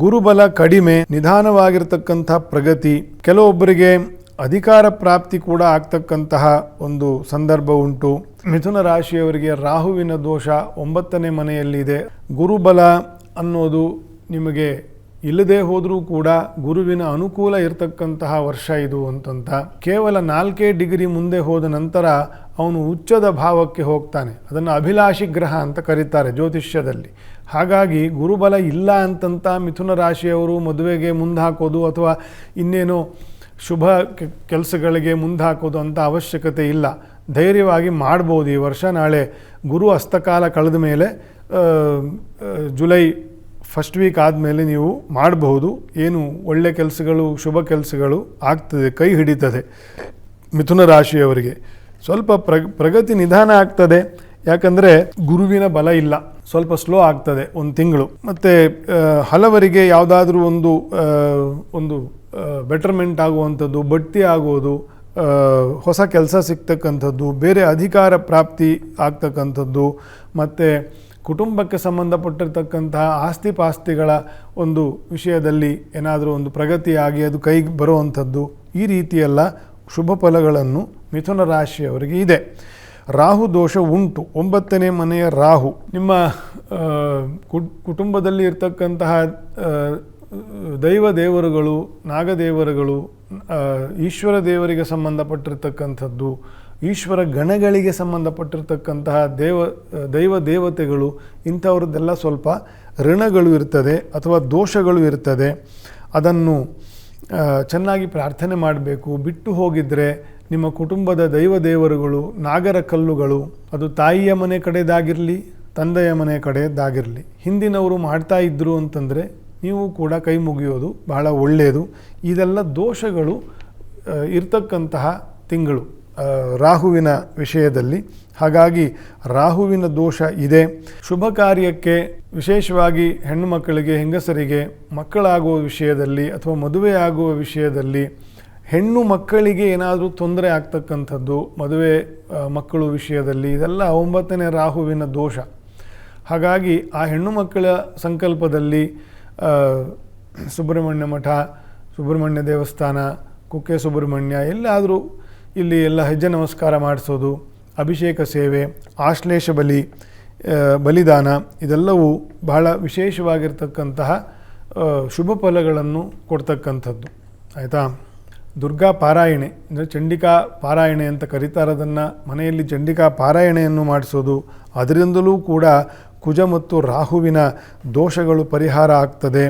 ಗುರುಬಲ ಕಡಿಮೆ, ನಿಧಾನವಾಗಿರ್ತಕ್ಕಂಥ ಪ್ರಗತಿ, ಕೆಲವೊಬ್ಬರಿಗೆ ಅಧಿಕಾರ ಪ್ರಾಪ್ತಿ ಕೂಡ ಆಗ್ತಕ್ಕಂತಹ ಒಂದು ಸಂದರ್ಭ ಉಂಟು. ಮಿಥುನ ರಾಶಿಯವರಿಗೆ ರಾಹುವಿನ ದೋಷ 9ನೇ ಮನೆಯಲ್ಲಿದೆ. ಗುರುಬಲ ಅನ್ನೋದು ನಿಮಗೆ ಇಲ್ಲದೆ ಹೋದರೂ ಕೂಡ ಗುರುವಿನ ಅನುಕೂಲ ಇರತಕ್ಕಂತಹ ವರ್ಷ ಇದು ಅಂತಂತ. ಕೇವಲ 4 ಡಿಗ್ರಿ ಮುಂದೆ ಹೋದ ನಂತರ ಅವನು ಉಚ್ಚದ ಭಾವಕ್ಕೆ ಹೋಗ್ತಾನೆ. ಅದನ್ನು ಅಭಿಲಾಷಿ ಗ್ರಹ ಅಂತ ಕರೀತಾರೆ ಜ್ಯೋತಿಷ್ಯದಲ್ಲಿ. ಹಾಗಾಗಿ ಗುರುಬಲ ಇಲ್ಲ ಅಂತಂತ ಮಿಥುನ ರಾಶಿಯವರು ಮದುವೆಗೆ ಮುಂದಾಕೋದು ಅಥವಾ ಇನ್ನೇನೋ ಶುಭ ಕೆಲಸಗಳಿಗೆ ಮುಂದಾಕೋದು ಅಂತ ಅವಶ್ಯಕತೆ ಇಲ್ಲ. ಧೈರ್ಯವಾಗಿ ಮಾಡ್ಬೋದು ಈ ವರ್ಷ. ನಾಳೆ ಗುರು ಹಸ್ತಕಾಲ ಕಳೆದ ಮೇಲೆ ಜುಲೈ ಫಸ್ಟ್ ವೀಕ್ ಆದಮೇಲೆ ನೀವು ಮಾಡಬಹುದು. ಏನು ಒಳ್ಳೆ ಕೆಲಸಗಳು, ಶುಭ ಕೆಲಸಗಳು ಆಗ್ತದೆ, ಕೈ ಹಿಡಿತದೆ. ಮಿಥುನ ರಾಶಿಯವರಿಗೆ ಸ್ವಲ್ಪ ಪ್ರಗತಿ ನಿಧಾನ ಆಗ್ತದೆ. ಯಾಕಂದರೆ ಗುರುವಿನ ಬಲ ಇಲ್ಲ, ಸ್ವಲ್ಪ ಸ್ಲೋ ಆಗ್ತದೆ 1 ತಿಂಗಳು. ಮತ್ತು ಹಲವರಿಗೆ ಯಾವುದಾದ್ರೂ ಒಂದು ಬೆಟರ್ಮೆಂಟ್ ಆಗುವಂಥದ್ದು, ಬಡ್ತಿ ಆಗೋದು, ಹೊಸ ಕೆಲಸ ಸಿಗ್ತಕ್ಕಂಥದ್ದು, ಬೇರೆ ಅಧಿಕಾರ ಪ್ರಾಪ್ತಿ ಆಗ್ತಕ್ಕಂಥದ್ದು, ಮತ್ತು ಕುಟುಂಬಕ್ಕೆ ಸಂಬಂಧಪಟ್ಟಿರ್ತಕ್ಕಂತಹ ಆಸ್ತಿ ಪಾಸ್ತಿಗಳ ಒಂದು ವಿಷಯದಲ್ಲಿ ಏನಾದರೂ ಒಂದು ಪ್ರಗತಿಯಾಗಿ ಅದು ಕೈಗೆ ಬರುವಂಥದ್ದು, ಈ ರೀತಿಯೆಲ್ಲ ಶುಭ ಫಲಗಳನ್ನು ಮಿಥುನ ರಾಶಿಯವರಿಗೆ ಇದೆ. ರಾಹು ದೋಷ ಉಂಟು. 9ನೇ ಮನೆಯ ರಾಹು ನಿಮ್ಮ ಕುಟುಂಬದಲ್ಲಿ ಇರ್ತಕ್ಕಂತಹ ದೈವ ದೇವರುಗಳು, ನಾಗದೇವರುಗಳು, ಈಶ್ವರ ದೇವರಿಗೆ ಸಂಬಂಧಪಟ್ಟಿರ್ತಕ್ಕಂಥದ್ದು, ಈಶ್ವರ ಗಣಗಳಿಗೆ ಸಂಬಂಧಪಟ್ಟಿರ್ತಕ್ಕಂತಹ ದೈವ ದೇವತೆಗಳು, ಇಂಥವ್ರದ್ದೆಲ್ಲ ಸ್ವಲ್ಪ ಋಣಗಳು ಇರ್ತದೆ ಅಥವಾ ದೋಷಗಳು ಇರ್ತದೆ. ಅದನ್ನು ಚೆನ್ನಾಗಿ ಪ್ರಾರ್ಥನೆ ಮಾಡಬೇಕು. ಬಿಟ್ಟು ಹೋಗಿದ್ದರೆ ನಿಮ್ಮ ಕುಟುಂಬದ ದೈವ ದೇವರುಗಳು, ನಾಗರ ಕಲ್ಲುಗಳು, ಅದು ತಾಯಿಯ ಮನೆ ಕಡೆದಾಗಿರಲಿ, ತಂದೆಯ ಮನೆ ಕಡೆಯದ್ದಾಗಿರಲಿ, ಹಿಂದಿನವರು ಮಾಡ್ತಾ ಇದ್ದರು ಅಂತಂದರೆ ನೀವು ಕೂಡ ಕೈ ಮುಗಿಯೋದು ಬಹಳ ಒಳ್ಳೆಯದು. ಇದೆಲ್ಲ ದೋಷಗಳು ಇರ್ತಕ್ಕಂತಹ ತಿಂಗಳು ರಾಹುವಿನ ವಿಷಯದಲ್ಲಿ. ಹಾಗಾಗಿ ರಾಹುವಿನ ದೋಷ ಇದೆ. ಶುಭ ಕಾರ್ಯಕ್ಕೆ, ವಿಶೇಷವಾಗಿ ಹೆಣ್ಣು ಮಕ್ಕಳಿಗೆ, ಹೆಂಗಸರಿಗೆ ಮಕ್ಕಳಾಗುವ ವಿಷಯದಲ್ಲಿ ಅಥವಾ ಮದುವೆ ಆಗುವ ವಿಷಯದಲ್ಲಿ, ಹೆಣ್ಣು ಮಕ್ಕಳಿಗೆ ಏನಾದರೂ ತೊಂದರೆ ಆಗ್ತಕ್ಕಂಥದ್ದು, ಮದುವೆ ಮಕ್ಕಳು ವಿಷಯದಲ್ಲಿ, ಇದೆಲ್ಲ 9ನೇ ರಾಹುವಿನ ದೋಷ. ಹಾಗಾಗಿ ಆ ಹೆಣ್ಣು ಮಕ್ಕಳ ಸಂಕಲ್ಪದಲ್ಲಿ ಸುಬ್ರಹ್ಮಣ್ಯ ಮಠ, ಸುಬ್ರಹ್ಮಣ್ಯ ದೇವಸ್ಥಾನ, ಕುಕ್ಕೆ ಸುಬ್ರಹ್ಮಣ್ಯ, ಎಲ್ಲಾದರೂ ಇಲ್ಲಿ ಎಲ್ಲ ಹೆಜ್ಜೆ ನಮಸ್ಕಾರ ಮಾಡಿಸೋದು, ಅಭಿಷೇಕ ಸೇವೆ, ಆಶ್ಲೇಷ ಬಲಿದಾನ, ಇದೆಲ್ಲವೂ ಬಹಳ ವಿಶೇಷವಾಗಿರ್ತಕ್ಕಂತಹ ಶುಭ ಫಲಗಳನ್ನು ಕೊಡ್ತಕ್ಕಂಥದ್ದು. ಆಯಿತಾ? ದುರ್ಗಾ ಪಾರಾಯಣೆ ಅಂದರೆ ಚಂಡಿಕಾ ಪಾರಾಯಣೆ ಅಂತ ಕರೀತಾರೆ. ಅದನ್ನು ಮನೆಯಲ್ಲಿ ಚಂಡಿಕಾ ಪಾರಾಯಣೆಯನ್ನು ಮಾಡಿಸೋದು, ಅದರಿಂದಲೂ ಕೂಡ ಕುಜ ಮತ್ತು ರಾಹುವಿನ ದೋಷಗಳು ಪರಿಹಾರ ಆಗ್ತದೆ.